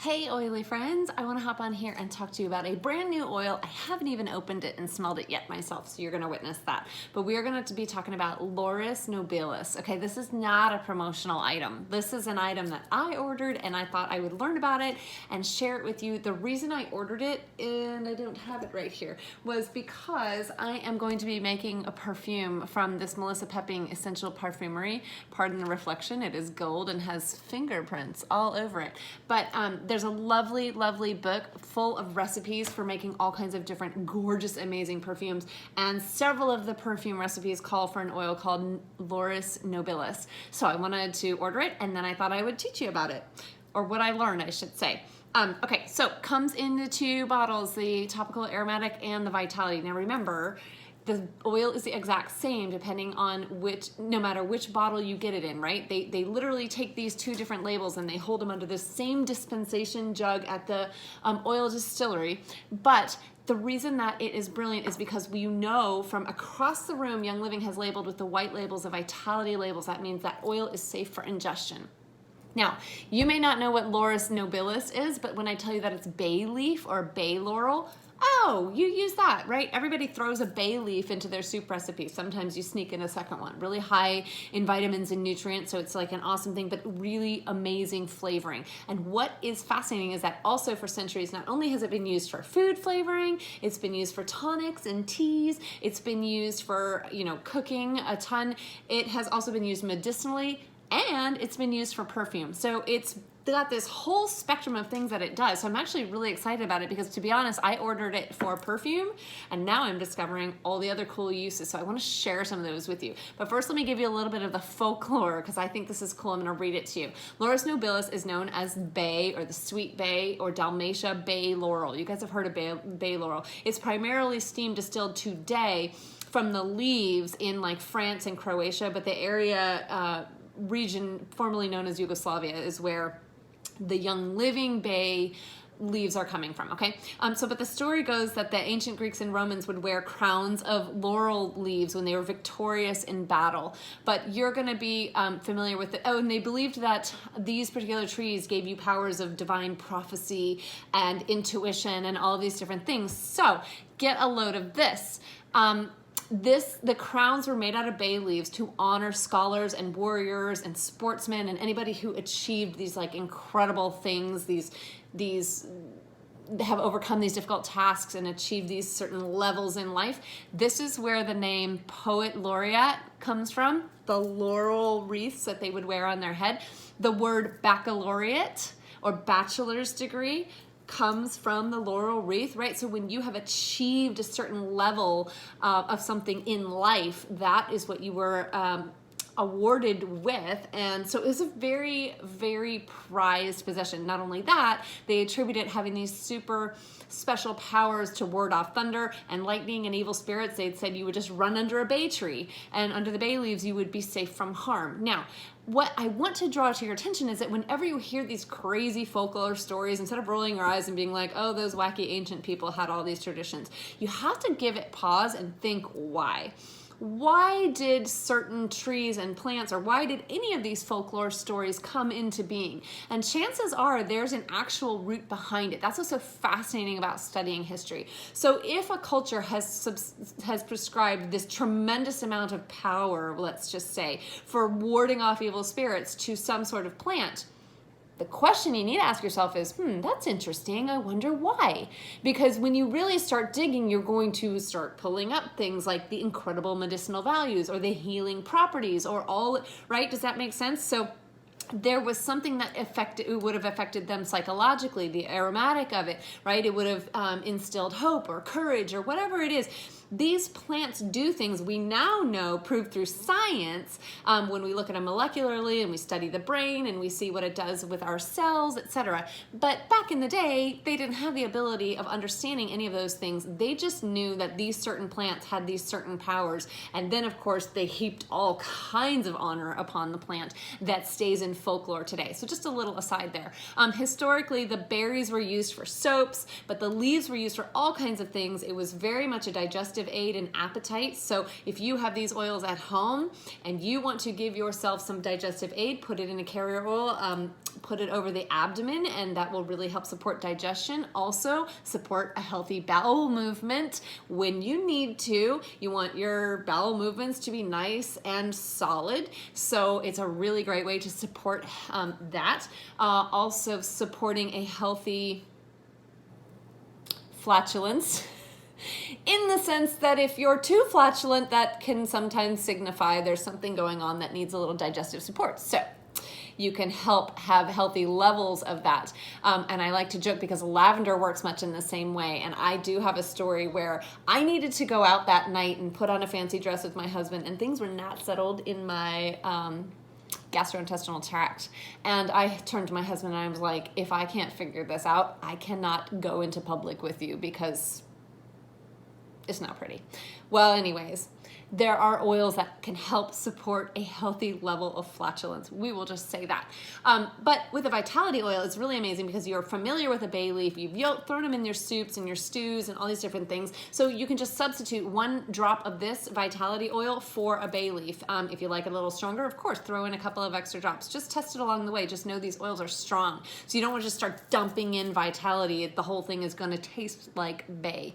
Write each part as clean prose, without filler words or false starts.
Hey oily friends, I want to hop on here and talk to you about a brand new oil. I haven't even opened it and smelled it yet myself, so you're going to witness that. But we are going to be talking about Laurus Nobilis. Okay, this is not a promotional item. This is an item that I ordered and I thought I would learn about it and share it with you. The reason I ordered it, and I don't have it right here, was because I am going to be making a perfume from this Melissa Pepping Essential Parfumery. Pardon the reflection, it is gold and has fingerprints all over it. But there's a lovely, lovely book full of recipes for making all kinds of different gorgeous, amazing perfumes. And several of the perfume recipes call for an oil called Laurus Nobilis. So I wanted to order it, and then I thought I would teach you about it, or what I learned, I should say. Okay, so comes in the two bottles, the topical aromatic and the vitality. Now remember, the oil is the exact same depending on no matter which bottle you get it in, right? They literally take these two different labels and they hold them under the same dispensation jug at the oil distillery. But the reason that it is brilliant is because we know from across the room, Young Living has labeled with the white labels, the vitality labels. That means that oil is safe for ingestion. Now, you may not know what Laurus Nobilis is, but when I tell you that it's bay leaf or bay laurel, oh, you use that, right? Everybody throws a bay leaf into their soup recipe. Sometimes you sneak in a second one. Really high in vitamins and nutrients, so it's like an awesome thing, but really amazing flavoring. And what is fascinating is that also for centuries, not only has it been used for food flavoring, it's been used for tonics and teas, it's been used for, cooking a ton. It has also been used medicinally, and it's been used for perfume. So it's got this whole spectrum of things that it does. So I'm actually really excited about it because, to be honest, I ordered it for perfume and now I'm discovering all the other cool uses. So I want to share some of those with you. But first, let me give you a little bit of the folklore because I think this is cool. I'm going to read it to you. Laurus Nobilis is known as bay, or the sweet bay, or Dalmatia Bay Laurel. You guys have heard of bay laurel. It's primarily steam distilled today from the leaves in like France and Croatia, but the area region formerly known as Yugoslavia is where the Young Living Bay leaves are coming from, okay? But the story goes that the ancient Greeks and Romans would wear crowns of laurel leaves when they were victorious in battle. But you're gonna be familiar with it. Oh, and they believed that these particular trees gave you powers of divine prophecy and intuition and all of these different things. So get a load of this. The crowns were made out of bay leaves to honor scholars and warriors and sportsmen and anybody who achieved these like incredible things, these have overcome these difficult tasks and achieved these certain levels in life. This is where the name poet laureate comes from, the laurel wreaths that they would wear on their head. The word baccalaureate or bachelor's degree comes from the laurel wreath, right? So when you have achieved a certain level of something in life, that is what you were awarded with. And so it was a very, very prized possession. Not only that, they attributed having these super special powers to ward off thunder and lightning and evil spirits. They'd said you would just run under a bay tree, and under the bay leaves you would be safe from harm. Now, what I want to draw to your attention is that whenever you hear these crazy folklore stories, instead of rolling your eyes and being like, oh, those wacky ancient people had all these traditions, you have to give it pause and think why. Why did certain trees and plants, or why did any of these folklore stories come into being? And chances are there's an actual root behind it. That's what's so fascinating about studying history. So if a culture has prescribed this tremendous amount of power, let's just say, for warding off evil spirits to some sort of plant, the question you need to ask yourself is, that's interesting. I wonder why. Because when you really start digging, you're going to start pulling up things like the incredible medicinal values or the healing properties or all, right? Does that make sense? So there was something that would have affected them psychologically, the aromatic of it, right? It would have instilled hope or courage or whatever it is. These plants do things we now know, proved through science, when we look at them molecularly and we study the brain and we see what it does with our cells, etc. But back in the day, they didn't have the ability of understanding any of those things. They just knew that these certain plants had these certain powers. And then, of course, they heaped all kinds of honor upon the plant that stays in folklore today. So just a little aside there. Historically, the berries were used for soaps, but the leaves were used for all kinds of things. It was very much a digestive digestive aid and appetite. So if you have these oils at home and you want to give yourself some digestive aid, put it in a carrier oil, put it over the abdomen, and that will really help support digestion. Also support a healthy bowel movement when you need to. You want your bowel movements to be nice and solid. So it's a really great way to support that. Also supporting a healthy flatulence. In the sense that if you're too flatulent, that can sometimes signify there's something going on that needs a little digestive support. So you can help have healthy levels of that. And I like to joke because lavender works much in the same way. And I do have a story where I needed to go out that night and put on a fancy dress with my husband, and things were not settled in my gastrointestinal tract. And I turned to my husband and I was like, if I can't figure this out, I cannot go into public with you because it's not pretty. Well, anyways, there are oils that can help support a healthy level of flatulence. We will just say that. But with a vitality oil, it's really amazing because you're familiar with a bay leaf. You've thrown them in your soups and your stews and all these different things. So you can just substitute 1 drop of this vitality oil for a bay leaf. If you like it a little stronger, of course, throw in a couple of extra drops. Just test it along the way. Just know these oils are strong. So you don't want to just start dumping in vitality. The whole thing is going to taste like bay.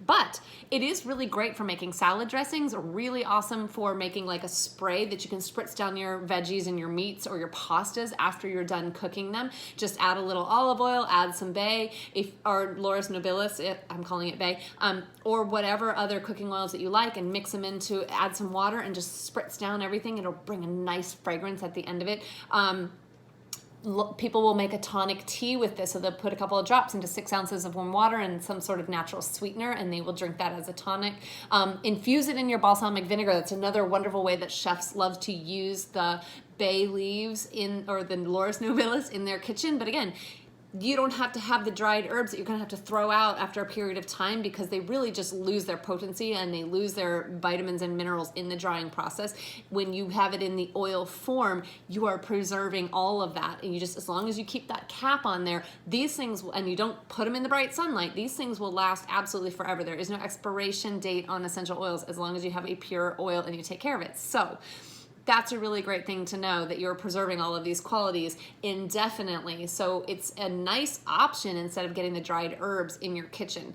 But it is really great for making salad dressings, really awesome for making like a spray that you can spritz down your veggies and your meats or your pastas after you're done cooking them. Just add a little olive oil, add some bay, or Laurus Nobilis, I'm calling it bay, or whatever other cooking oils that you like, and mix them into, add some water and just spritz down everything. It'll bring a nice fragrance at the end of it. People will make a tonic tea with this, so they'll put a couple of drops into 6 ounces of warm water and some sort of natural sweetener, and they will drink that as a tonic. Infuse it in your balsamic vinegar. That's another wonderful way that chefs love to use the bay leaves or the Laurus Nobilis in their kitchen. But again, you don't have to have the dried herbs that you're going to have to throw out after a period of time, because they really just lose their potency and they lose their vitamins and minerals in the drying process. When you have it in the oil form, you are preserving all of that. And you just, as long as you keep that cap on there, these things, and you don't put them in the bright sunlight, these things will last absolutely forever. There is no expiration date on essential oils as long as you have a pure oil and you take care of it. So that's a really great thing to know, that you're preserving all of these qualities indefinitely. So it's a nice option instead of getting the dried herbs in your kitchen.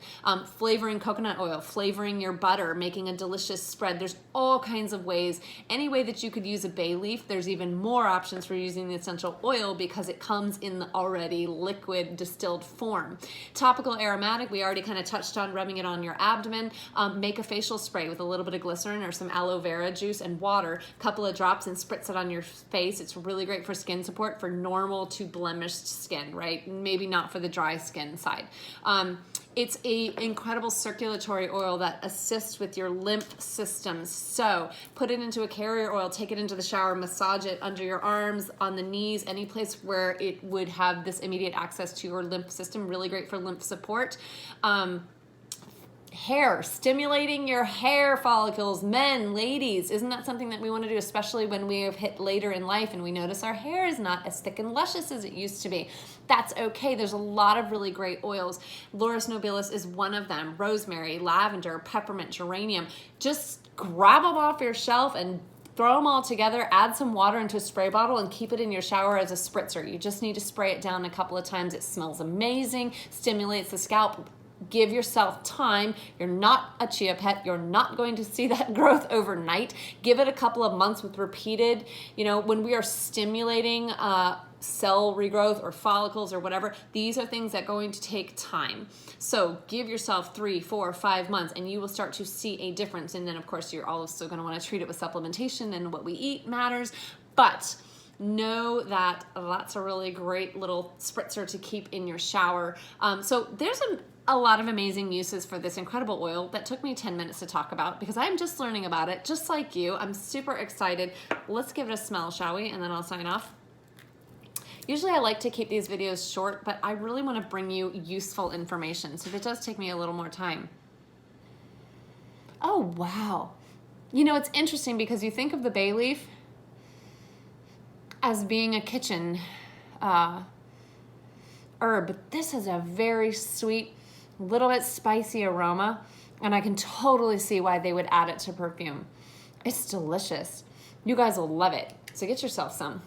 Flavoring coconut oil, flavoring your butter, making a delicious spread. There's all kinds of ways. Any way that you could use a bay leaf, there's even more options for using the essential oil because it comes in the already liquid distilled form. Topical aromatic, we already kind of touched on rubbing it on your abdomen. Make a facial spray with a little bit of glycerin or some aloe vera juice and water, a couple of drops, and spritz it on your face. It's really great for skin support for normal to blemished skin, right? Maybe not for the dry skin side. It's an incredible circulatory oil that assists with your lymph systems. So put it into a carrier oil, take it into the shower, massage it under your arms, on the knees, any place where it would have this immediate access to your lymph system. Really great for lymph support. Hair, stimulating your hair follicles, men, ladies. Isn't that something that we want to do, especially when we have hit later in life and we notice our hair is not as thick and luscious as it used to be? That's okay. There's a lot of really great oils. Laurus Nobilis is one of them. Rosemary, lavender, peppermint, geranium. Just grab them off your shelf and throw them all together, add some water into a spray bottle, and keep it in your shower as a spritzer. You just need to spray it down a couple of times. It smells amazing, stimulates the scalp. Give yourself time. You're not a chia pet. You're not going to see that growth overnight. Give it a couple of months with repeated, when we are stimulating cell regrowth or follicles or whatever, these are things that are going to take time. So give yourself 3, 4, 5 months and you will start to see a difference. And then of course you're also going to want to treat it with supplementation, and what we eat matters. But know that that's a really great little spritzer to keep in your shower. So there's a lot of amazing uses for this incredible oil that took me 10 minutes to talk about because I'm just learning about it, just like you. I'm super excited. Let's give it a smell, shall we? And then I'll sign off. Usually I like to keep these videos short, but I really want to bring you useful information. So if it does take me a little more time. Oh, wow. It's interesting because you think of the bay leaf as being a kitchen herb, but this has a very sweet, little bit spicy aroma. and I can totally see why they would add it to perfume. It's delicious. You guys will love it. So get yourself some.